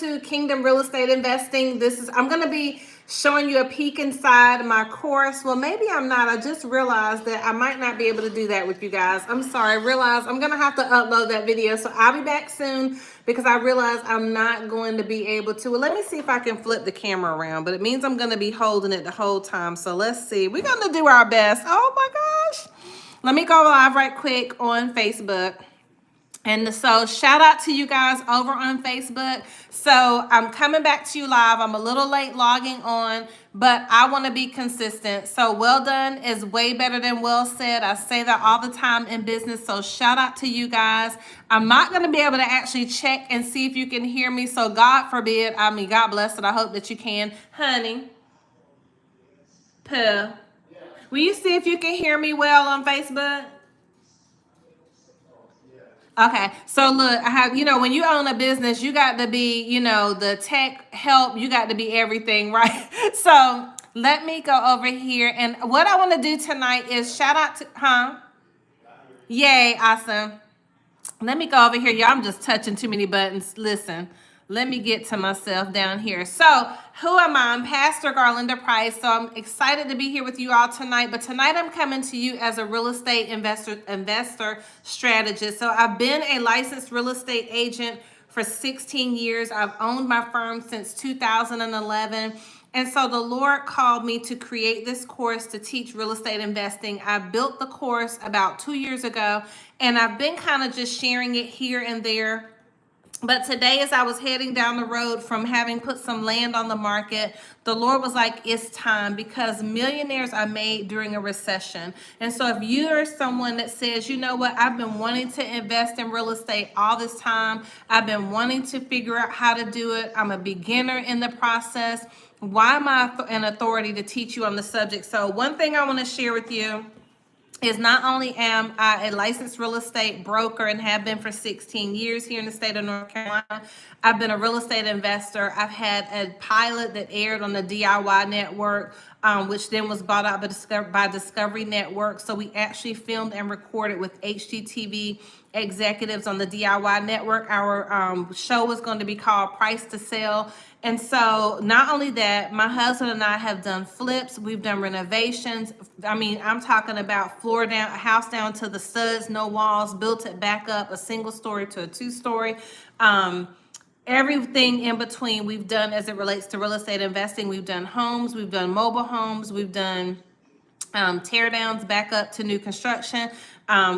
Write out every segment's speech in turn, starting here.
to Kingdom Real Estate Investing. I'm going to be showing you a peek inside my course. Well, maybe I'm not. I just realized that I might not be able to do that with you guys. I'm sorry. I realized I'm going to have to upload that video. So I'll be back soon because I realize I'm not going to be able to. Well, let me see if I can flip the camera around, but it means I'm going to be holding it the whole time. So let's see. We're going to do our best. Oh my gosh. Let me go live right quick on Facebook. And so shout out to you guys over on Facebook. So I'm coming back to you live. I'm a little late logging on, but I want to be consistent. So well done is way better than well said. I say that all the time in business. So shout out to you guys. I'm not going to be able to actually check and see if you can hear me. So God forbid, God bless it. I hope that you can. Honey, Pooh, will you see if you can hear me well on Facebook? Okay, so look, I have, when you own a business, you got to be, the tech help, you got to be everything, right? So let me go over here. And what I want to do tonight is shout out to, Yay, awesome. Let me go over here. Y'all, I'm just touching too many buttons. Listen, let me get to myself down here. So who am I? I'm Pastor Garlinda Price. So I'm excited to be here with you all tonight. But tonight I'm coming to you as a real estate investor strategist. So I've been a licensed real estate agent for 16 years. I've owned my firm since 2011. And so the Lord called me to create this course to teach real estate investing. I built the course about 2 years ago, and I've been kind of just sharing it here and there. But today, as I was heading down the road from having put some land on the market, the Lord was like, it's time, because millionaires are made during a recession. And so if you are someone that says, you know what, I've been wanting to invest in real estate all this time, I've been wanting to figure out how to do it, I'm a beginner in the process, why am I an authority to teach you on the subject? So one thing I want to share with you is not only am I a licensed real estate broker and have been for 16 years here in the state of North Carolina, I've been a real estate investor. I've had a pilot that aired on the DIY network, which then was bought out by Discovery Network. So we actually filmed and recorded with HGTV executives on the DIY network. Our show was going to be called Price to Sell. And so not only that, my husband and I have done flips, we've done renovations. I mean, I'm talking about floor down, a house down to the studs, no walls, built it back up, a single story to a 2-story. Everything in between we've done as it relates to real estate investing. We've done homes, we've done mobile homes, we've done tear downs back up to new construction.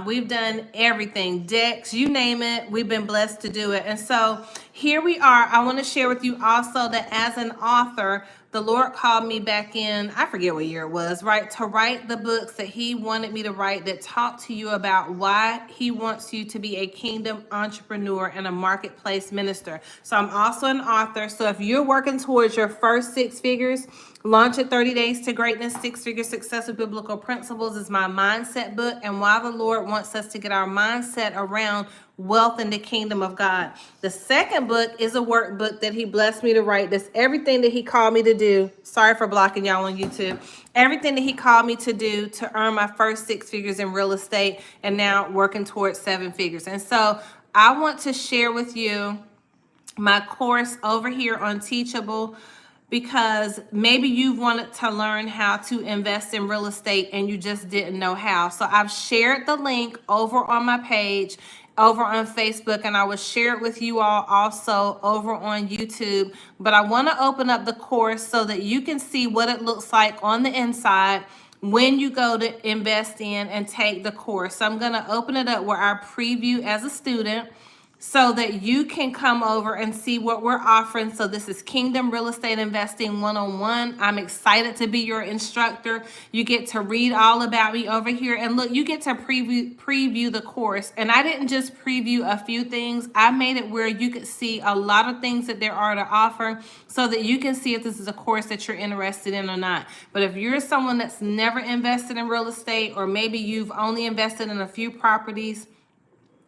We've done everything, decks, you name it, we've been blessed to do it. And so here we are. I want to share with you also that as an author, the Lord called me back in, I forget what year it was, right, to write the books that he wanted me to write that talk to you about why he wants you to be a kingdom entrepreneur and a marketplace minister. So I'm also an author. So if you're working towards your first 6 figures, Launch It 30 Days to Greatness, 6-Figure Success with Biblical Principles is my mindset book. And why the Lord wants us to get our mindset around wealth in the kingdom of God. The second book is a workbook that he blessed me to write. That's everything that he called me to do. Sorry for blocking y'all on YouTube. Everything that he called me to do to earn my first 6 figures in real estate and now working towards 7 figures. And so I want to share with you my course over here on Teachable, because maybe you've wanted to learn how to invest in real estate and you just didn't know how. So I've shared the link over on my page over on Facebook, and I will share it with you all also over on YouTube. But I want to open up the course so that you can see what it looks like on the inside when you go to invest in and take the course. So I'm going to open it up where I preview as a student, so that you can come over and see what we're offering. So this is Kingdom Real Estate Investing 101. I'm excited to be your instructor. You get to read all about me over here. And look, you get to preview the course. And I didn't just preview a few things. I made it where you could see a lot of things that there are to offer so that you can see if this is a course that you're interested in or not. But if you're someone that's never invested in real estate, or maybe you've only invested in a few properties,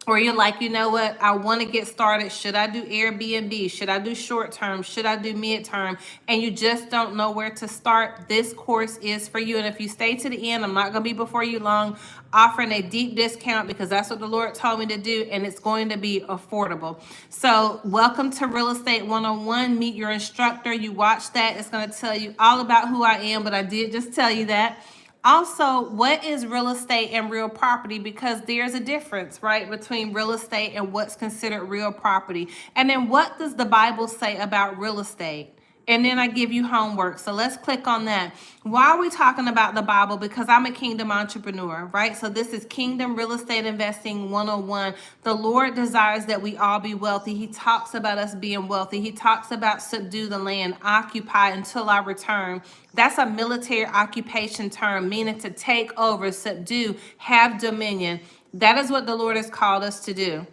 Or you're like, you know what, I want to get started. Should I do Airbnb? Should I do short term? Should I do mid term? And you just don't know where to start. This course is for you. And if you stay to the end, I'm not going to be before you long, offering a deep discount because that's what the Lord told me to do. And it's going to be affordable. So welcome to Real Estate 101. Meet your instructor. You watch that. It's going to tell you all about who I am, but I did just tell you that. Also, what is real estate and real property? Because there's a difference, right, between real estate and what's considered real property. And then what does the Bible say about real estate? And then I give you homework. So let's click on that. Why are we talking about the Bible? Because I'm a kingdom entrepreneur, right? So this is Kingdom Real Estate Investing 101. The Lord desires that we all be wealthy. He talks about us being wealthy. He talks about subdue the land, occupy until I return. That's a military occupation term, meaning to take over, subdue, have dominion. That is what the Lord has called us to do.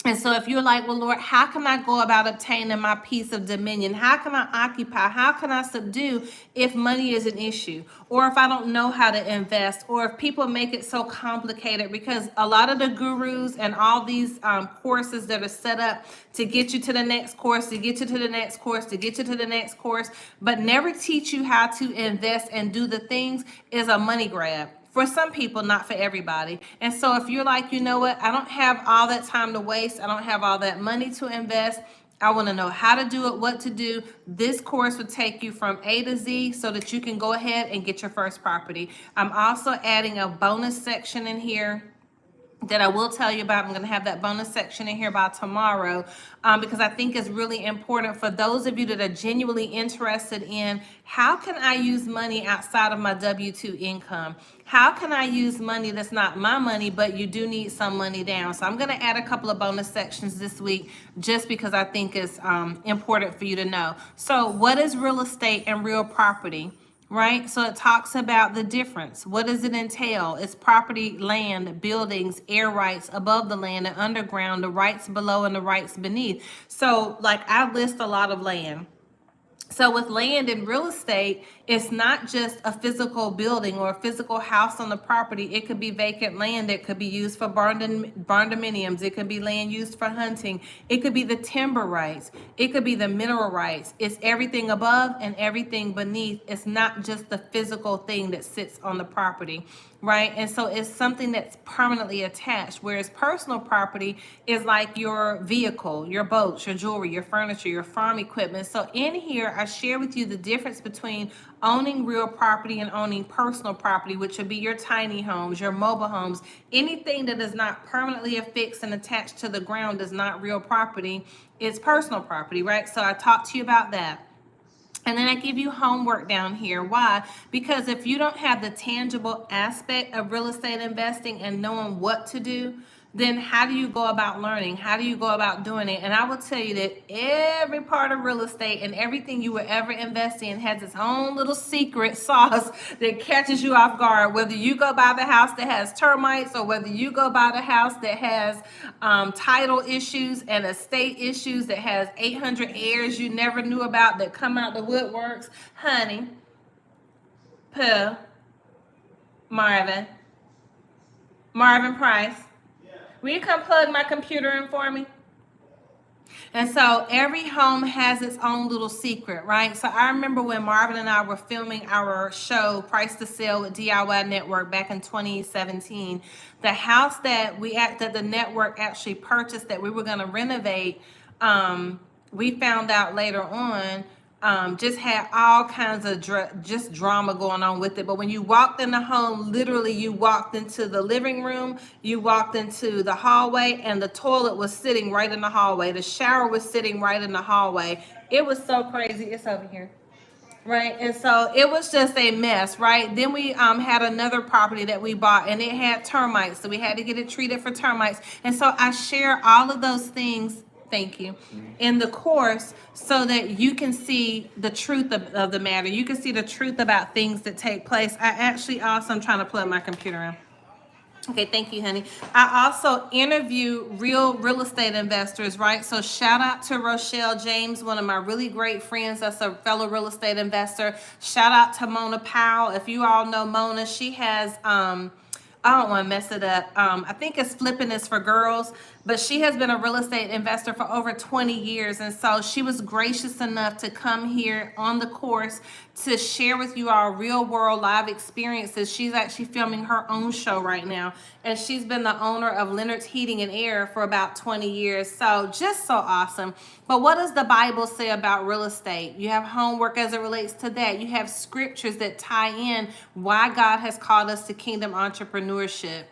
And so if you're like, well, Lord, how can I go about obtaining my piece of dominion? How can I occupy? How can I subdue if money is an issue? Or if I don't know how to invest? Or if people make it so complicated? Because a lot of the gurus and all these courses that are set up to get you to the next course, to get you to the next course, to get you to the next course, but never teach you how to invest and do the things is a money grab. For some people, not for everybody. And so if you're like, you know what, I don't have all that time to waste. I don't have all that money to invest. I want to know how to do it, what to do. This course would take you from A to Z so that you can go ahead and get your first property. I'm also adding a bonus section in here that I will tell you about. I'm going to have that bonus section in here by tomorrow because I think it's really important for those of you that are genuinely interested in how can I use money outside of my W-2 income? How can I use money that's not my money, but you do need some money down? So I'm going to add a couple of bonus sections this week just because I think it's important for you to know. So what is real estate and real property? Right? So it talks about the difference. What does it entail? It's property, land, buildings, air rights above the land and underground, the rights below and the rights beneath. So like I list a lot of land. So with land and real estate, it's not just a physical building or a physical house on the property. It could be vacant land that could be used for barn dominiums. It could be land used for hunting. It could be the timber rights. It could be the mineral rights. It's everything above and everything beneath. It's not just the physical thing that sits on the property, right? And so it's something that's permanently attached, whereas personal property is like your vehicle, your boats, your jewelry, your furniture, your farm equipment. So in here, I share with you the difference between owning real property and owning personal property, which would be your tiny homes, your mobile homes. Anything that is not permanently affixed and attached to the ground is not real property. It's personal property, right? So I talked to you about that. And then I give you homework down here. Why? Because if you don't have the tangible aspect of real estate investing and knowing what to do, then how do you go about learning? How do you go about doing it? And I will tell you that every part of real estate and everything you will ever invest in has its own little secret sauce that catches you off guard. Whether you go buy the house that has termites or whether you go buy the house that has title issues and estate issues that has 800 heirs you never knew about that come out the woodworks. Honey, Pooh, Marvin Price. Will you come plug my computer in for me? And so every home has its own little secret, right? So I remember when Marvin and I were filming our show, Price to Sell with DIY Network back in 2017, the house that the network actually purchased that we were going to renovate, we found out later on, just had all kinds of just drama going on with it. But when you walked in the home, literally you walked into the living room, you walked into the hallway, and the toilet was sitting right in the hallway. The shower was sitting right in the hallway. It was so crazy. It's over here. Right, and so it was just a mess, right? Then we had another property that we bought, and it had termites, so we had to get it treated for termites. And so I share all of those things, thank you, in the course so that you can see the truth of the matter. You can see the truth about things that take place. I'm trying to plug my computer in. Okay, thank you, honey. I also interview real estate investors, right? So shout out to Rochelle James, one of my really great friends that's a fellow real estate investor. Shout out to Mona Powell. If you all know Mona, she has I don't want to mess it up. I think it's Flipping is for girls, but she has been a real estate investor for over 20 years. And so she was gracious enough to come here on the course to share with you our real world live experiences. She's actually filming her own show right now. And she's been the owner of Leonard's Heating and Air for about 20 years. So just so awesome. But what does the Bible say about real estate? You have homework as it relates to that. You have scriptures that tie in why God has called us to kingdom entrepreneurship.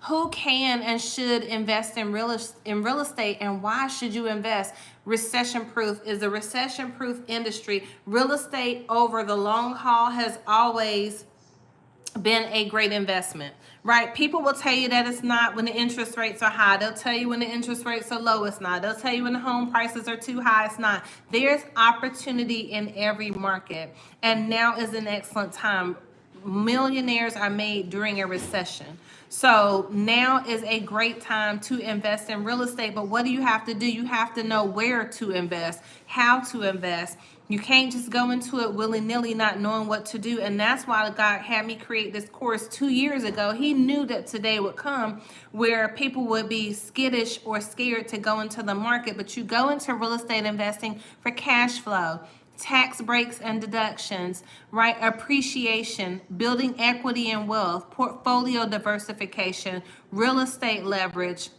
Who can and should invest in real estate, and why should you invest? Recession proof is a recession proof industry. Real estate over the long haul has always been a great investment, right? People will tell you that it's not when the interest rates are high. They'll tell you when the interest rates are low, it's not. They'll tell you when the home prices are too high, it's not. There's opportunity in every market, and now is an excellent time. Millionaires are made during a recession. So now is a great time to invest in real estate. But what do you have to do? You have to know where to invest, how to invest. You can't just go into it willy-nilly, not knowing what to do. And that's why God had me create this course 2 years ago. He knew that today would come where people would be skittish or scared to go into the market. But you go into real estate investing for cash flow, tax breaks and deductions, right? Appreciation, building equity and wealth, portfolio diversification, real estate leverage,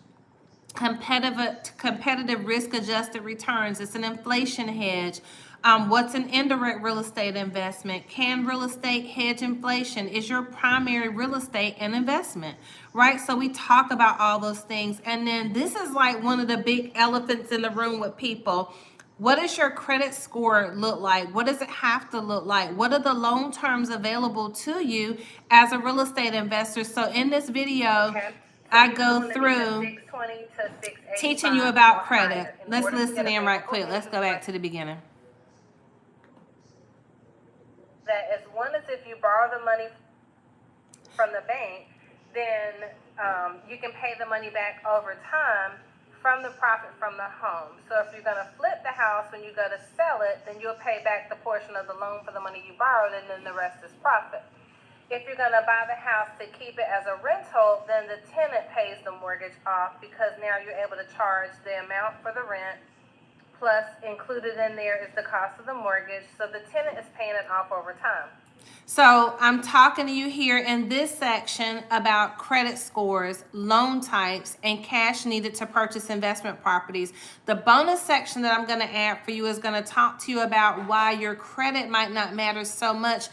competitive risk adjusted returns. It's an inflation hedge. What's an indirect real estate investment? Can real estate hedge inflation? Is your primary real estate an investment? Right? So we talk about all those things. And then this is like one of the big elephants in the room with people. What does your credit score look like? What does it have to look like? What are the loan terms available to you as a real estate investor? So in this video, I go through teaching you about credit. Let's listen in right quick. Let's go back to the beginning. That as one as if you borrow the money from the bank, then you can pay the money back over time from the profit from the home. So if you're going to flip the house, when you go to sell it, then you'll pay back the portion of the loan for the money you borrowed, and then the rest is profit. If you're going to buy the house to keep it as a rental, then the tenant pays the mortgage off, because now you're able to charge the amount for the rent, plus included in there is the cost of the mortgage. So the tenant is paying it off over time. So I'm talking to you here in this section about credit scores, loan types, and cash needed to purchase investment properties. The bonus section that I'm going to add for you is going to talk to you about why your credit might not matter so much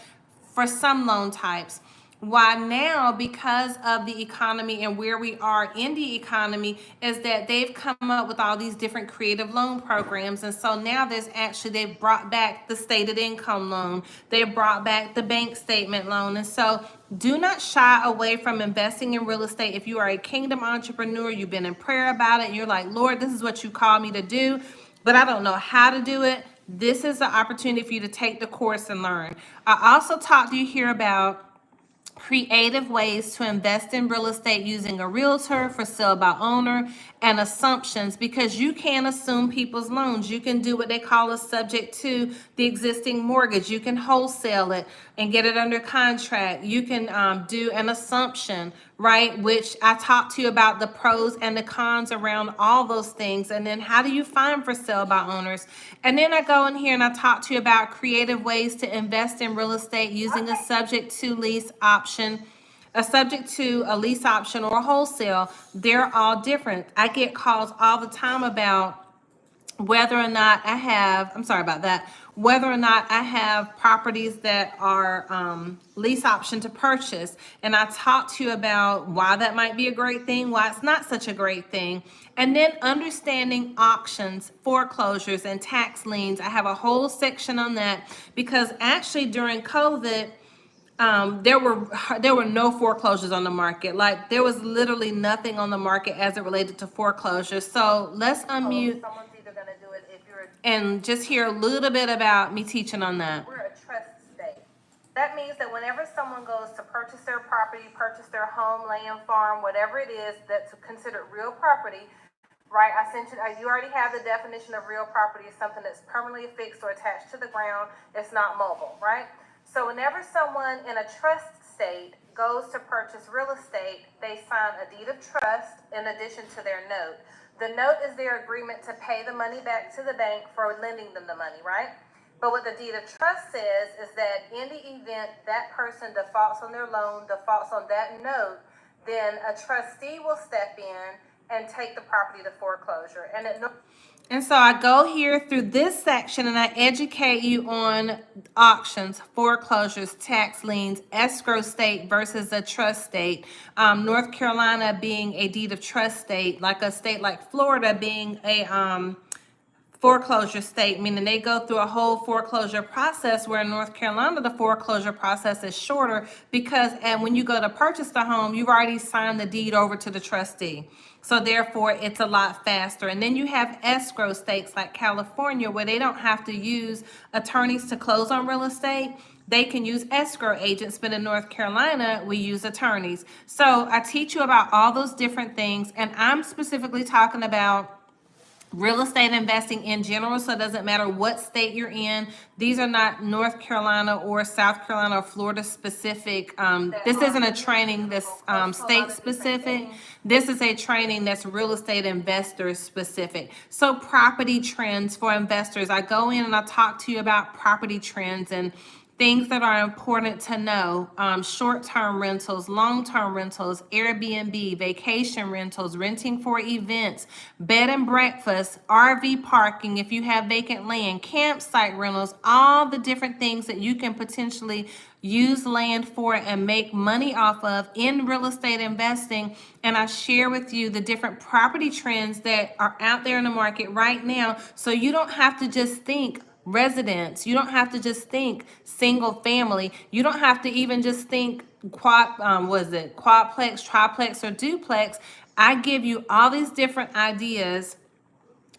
for some loan types. Why now, because of the economy and where we are in the economy, is that they've come up with all these different creative loan programs. And so now they've brought back the stated income loan. They've brought back the bank statement loan. And so do not shy away from investing in real estate. If you are a kingdom entrepreneur, you've been in prayer about it, and you're like, Lord, this is what you called me to do, but I don't know how to do it. This is the opportunity for you to take the course and learn. I also talked to you here about creative ways to invest in real estate using a realtor for sale by owner, and assumptions, because you can assume people's loans. You can do what they call a subject to the existing mortgage. You can wholesale it and get it under contract. You can do an assumption, right? Which I talked to you about the pros and the cons around all those things. And then how do you find for sale by owners? And then I go in here and I talk to you about creative ways to invest in real estate using a subject to lease option, a subject to a lease option, or wholesale. They're all different. I get calls all the time about whether or not I have, whether or not I have properties that are lease option to purchase. And I talk to you about why that might be a great thing, why it's not such a great thing. And then understanding auctions, foreclosures, and tax liens. I have a whole section on that, because actually during COVID, there were no foreclosures on the market. Like, there was literally nothing on the market as it related to foreclosures. So let's unmute Someone's either going to do it if you're and just hear a little bit about me teaching on that. we're a trust state. That means that whenever someone goes to purchase their property, purchase their home, land, farm, whatever it is that's considered real property, right? I sent you, you already have the definition of real property. It's something that's permanently fixed or attached to the ground. It's not mobile, right? So whenever someone in a trust estate goes to purchase real estate, they sign a deed of trust in addition to their note. The note is their agreement to pay the money back to the bank for lending them the money, right? But what the deed of trust says is that in the event that person defaults on their loan, defaults on that note, then a trustee will step in and take the property to foreclosure. And so I go here through this section and I educate you on auctions, foreclosures, tax liens, escrow state versus a trust state. North Carolina being a deed of trust state, like a state like Florida being a foreclosure state, meaning they go through a whole foreclosure process, where in North Carolina the foreclosure process is shorter because and when you go to purchase the home, you've already signed the deed over to the trustee. So therefore it's a lot faster. And then you have escrow states like California, where they don't have to use attorneys to close on real estate. They can use escrow agents, but in North Carolina, we use attorneys. So I teach you about all those different things, and I'm specifically talking about real estate investing in general, so it doesn't matter what state you're in. These are not North Carolina or South Carolina or Florida specific. This isn't a training that's state specific. This is a training that's real estate investor specific. So property trends for investors. I go in and I talk to you about property trends and things that are important to know. Short-term rentals, long-term rentals, Airbnb, vacation rentals, renting for events, bed and breakfast, RV parking if you have vacant land, campsite rentals, all the different things that you can potentially use land for and make money off of in real estate investing. And I share with you the different property trends that are out there in the market right now, so you don't have to just think residence. You don't have to just think single family. You don't have to even just think quadplex, triplex, or duplex. I give you all these different ideas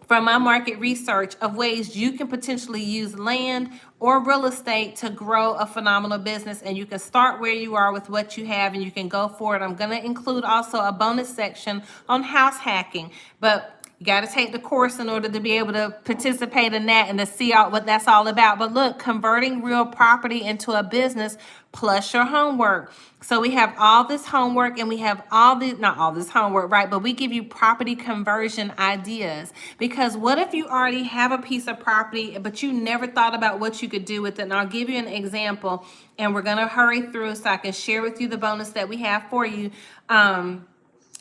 from my market research of ways you can potentially use land or real estate to grow a phenomenal business. And you can start where you are with what you have and you can go for it. I'm going to include also a bonus section on house hacking, but you got to take the course in order to be able to participate in that and to see what that's all about. But look, converting real property into a business plus your homework. So we have all this homework and we have not all this homework, right? But we give you property conversion ideas. Because what if you already have a piece of property, but you never thought about what you could do with it? And I'll give you an example, and we're going to hurry through so I can share with you the bonus that we have for you.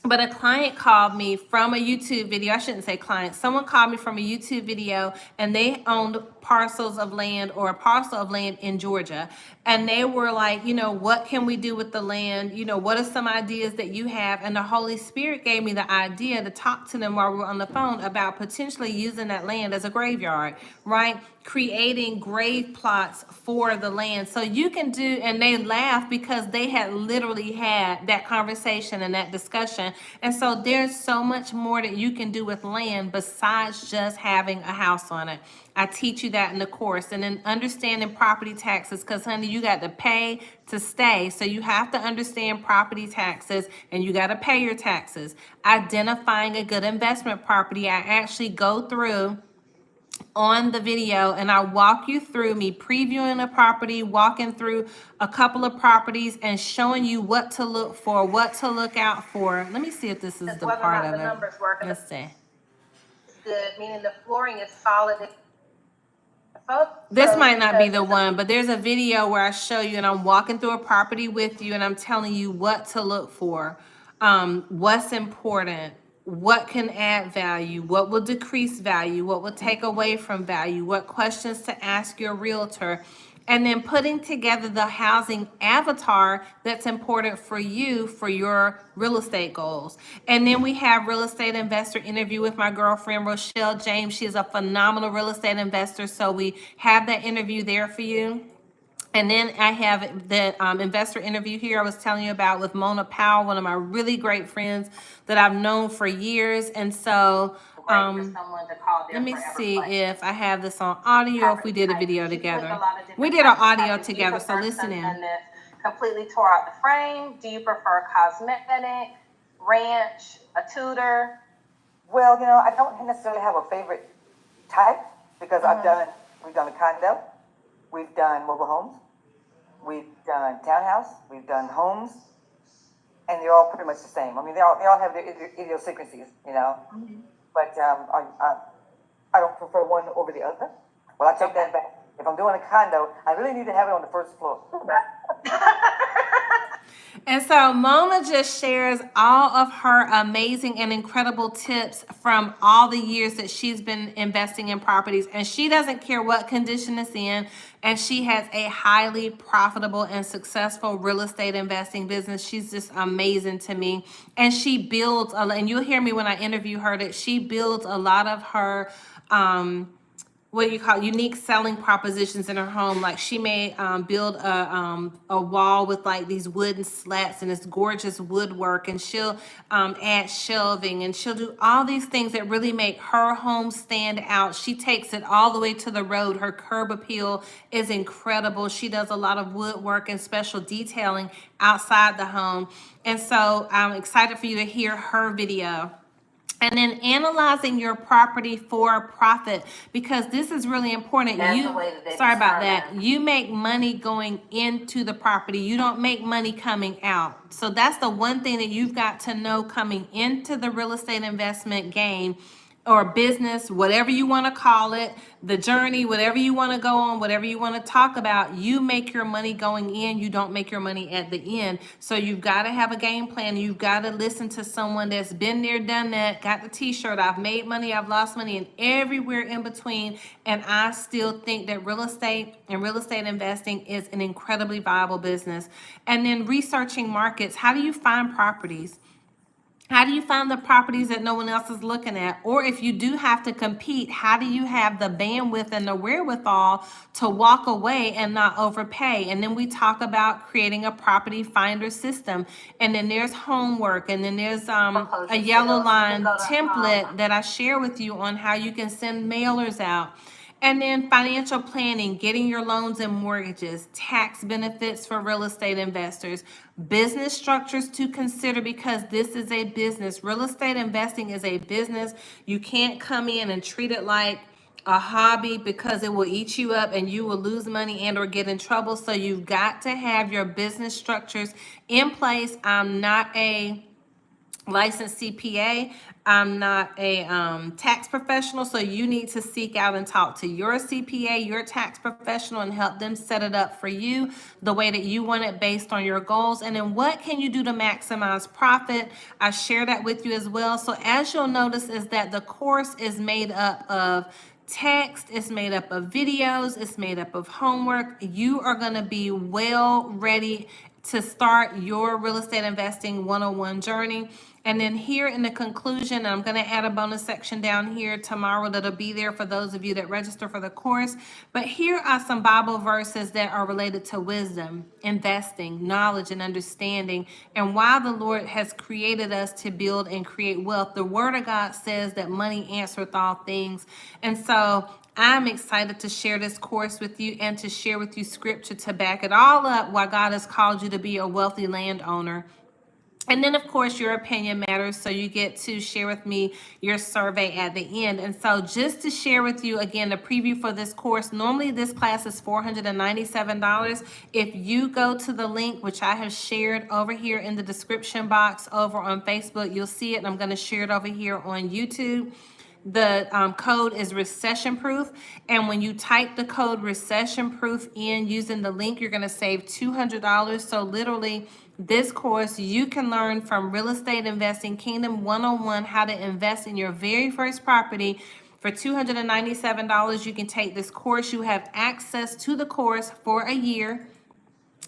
But a client called me from a YouTube video. I shouldn't say client. Someone called me from a YouTube video, and they owned parcels of land or a parcel of land in Georgia. And they were like, what can we do with the land? What are some ideas that you have? And the Holy Spirit gave me the idea to talk to them while we were on the phone about potentially using that land as a graveyard, right? Creating grave plots for the land. So you can do, and they laughed because they had literally had that conversation and that discussion. And so there's so much more that you can do with land besides just having a house on it. I teach you that in the course. And then understanding property taxes, because honey, you got to pay to stay. So you have to understand property taxes and you got to pay your taxes. Identifying a good investment property. I actually go through on the video and I walk you through me previewing a property, walking through a couple of properties and showing you what to look for, what to look out for. Let me see if this is the part of it. Let's see. Good, meaning the flooring is solid. This might not be the one, but there's a video where I show you and I'm walking through a property with you and I'm telling you what to look for, what's important, what can add value, what will decrease value, what will take away from value, what questions to ask your realtor, and then putting together the housing avatar that's important for you for your real estate goals. And then we have real estate investor interview with my girlfriend, Rochelle James. She is a phenomenal real estate investor. So we have that interview there for you. And then I have the investor interview here I was telling you about with Mona Powell, one of my really great friends that I've known for years. And so let me see if I have this on audio, if we did a video together. We did our audio together, so listen in. Completely tore out the frame. Do you prefer cosmetic, ranch, a Tudor? Well, I don't necessarily have a favorite type because we've done a condo, we've done mobile homes, we've done townhouse, we've done homes, and they're all pretty much the same. I mean, they all have their idiosyncrasies, you know? But, I don't prefer one over the other. Well, I take that back. If I'm doing a condo, I really need to have it on the first floor. And so Mona just shares all of her amazing and incredible tips from all the years that she's been investing in properties. And she doesn't care what condition it's in. And she has a highly profitable and successful real estate investing business. She's just amazing to me. And she builds, and you'll hear me when I interview her, that she builds a lot of her, what you call unique selling propositions in her home. Like she may build a wall with like these wooden slats and this gorgeous woodwork, and she'll add shelving, and she'll do all these things that really make her home stand out. She takes it all the way to the road. Her curb appeal is incredible. She does a lot of woodwork and special detailing outside the home. And so I'm excited for you to hear her video. And then analyzing your property for profit, because this is really important. That's the way that they Sorry about start that. You make money going into the property. You don't make money coming out. So that's the one thing that you've got to know coming into the real estate investment game or business, whatever you want to call it, the journey, whatever you want to go on, whatever you want to talk about. You make your money going in. You don't make your money at the end. So you've got to have a game plan. You've got to listen to someone that's been there, done that, got the t-shirt. I've made money, I've lost money, and everywhere in between. And I still think that real estate and real estate investing is an incredibly viable business. And then researching markets. How do you find properties? How do you find the properties that no one else is looking at? Or if you do have to compete, how do you have the bandwidth and the wherewithal to walk away and not overpay? And then we talk about creating a property finder system. And then there's homework. And then there's a yellow line template that I share with you on how you can send mailers out. And then financial planning, getting your loans and mortgages, tax benefits for real estate investors, business structures to consider, because this is a business. Real estate investing is a business. You can't come in and treat it like a hobby, because it will eat you up and you will lose money and or get in trouble. So you've got to have your business structures in place. I'm not a licensed CPA. I'm not a tax professional, so you need to seek out and talk to your CPA, your tax professional, and help them set it up for you the way that you want it based on your goals. And then what can you do to maximize profit? I share that with you as well. So as you'll notice is that the course is made up of text, it's made up of videos, it's made up of homework. You are going to be well ready to start your real estate investing 101 journey. And then here in the conclusion, I'm going to add a bonus section down here tomorrow that'll be there for those of you that register for the course. But here are some Bible verses that are related to wisdom, investing, knowledge, and understanding, and why the Lord has created us to build and create wealth. The Word of God says that money answereth all things. And so I'm excited to share this course with you and to share with you scripture to back it all up, why God has called you to be a wealthy landowner. And then, of course, your opinion matters, so you get to share with me your survey at the end. And so just to share with you, again, the preview for this course, normally this class is $497. If you go to the link, which I have shared over here in the description box over on Facebook, you'll see it, and I'm going to share it over here on YouTube. The code is recession proof. And when you type the code recession proof in using the link, you're going to save $200. So literally this course, you can learn from Real Estate Investing Kingdom 101, how to invest in your very first property. For $297, you can take this course. You have access to the course for a year.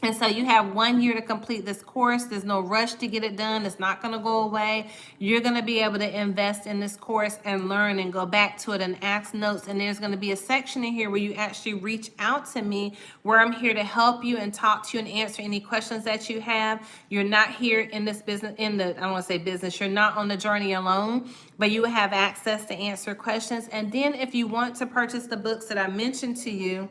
And so you have 1 year to complete this course. There's no rush to get it done. It's not going to go away. You're going to be able to invest in this course and learn and go back to it and ask notes. And there's going to be a section in here where you actually reach out to me, where I'm here to help you and talk to you and answer any questions that you have. You're not here in this business, I don't want to say business, you're not on the journey alone, but you have access to answer questions. And then if you want to purchase the books that I mentioned to you,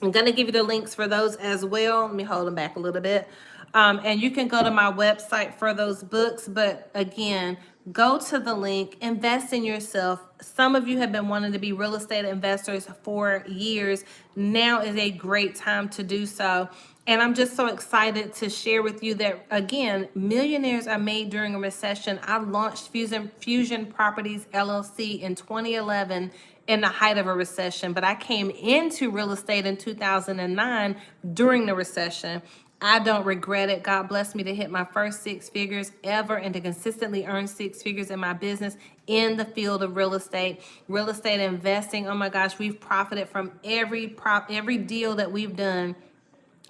I'm going to give you the links for those as well. Let me hold them back a little bit. And you can go to my website for those books. But again, go to the link, invest in yourself. Some of you have been wanting to be real estate investors for years. Now is a great time to do so. And I'm just so excited to share with you that, again, millionaires are made during a recession. I launched Fusion Properties LLC in 2011 in the height of a recession, but I came into real estate in 2009 during the recession. I don't regret it. God blessed me to hit my first six figures ever and to consistently earn six figures in my business in the field of real estate investing. Oh my gosh, we've profited from every deal that we've done.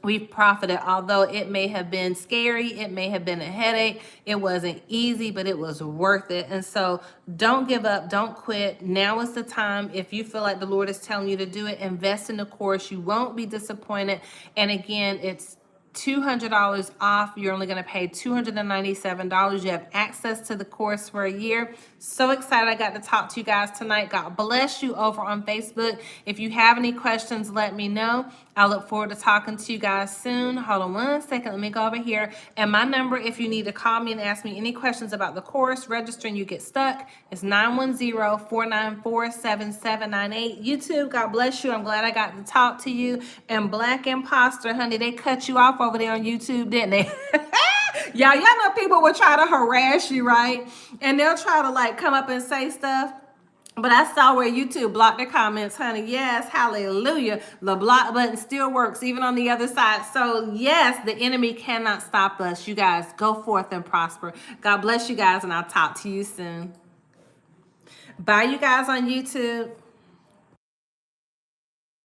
We've profited, although it may have been scary, it may have been a headache, it wasn't easy, but it was worth it. And so don't give up, don't quit. Now is the time. If you feel like the Lord is telling you to do it, invest in the course. You won't be disappointed. And again, it's $200 off. You're only going to pay $297. You have access to the course for a year. So excited I got to talk to you guys tonight. God bless you over on Facebook. If you have any questions, let me know. I look forward to talking to you guys soon. Hold on one second. Let me go over here. And my number, if you need to call me and ask me any questions about the course, registering, you get stuck, is 910-494-7798. YouTube, God bless you. I'm glad I got to talk to you. And Black Imposter, honey, they cut you off over there on YouTube, didn't they? Y'all know people will try to harass you, right? And they'll try to like come up and say stuff. But I saw where YouTube blocked their comments, honey. Yes, hallelujah. The block button still works, even on the other side. So yes, the enemy cannot stop us. You guys, go forth and prosper. God bless you guys, and I'll talk to you soon. Bye, you guys on YouTube.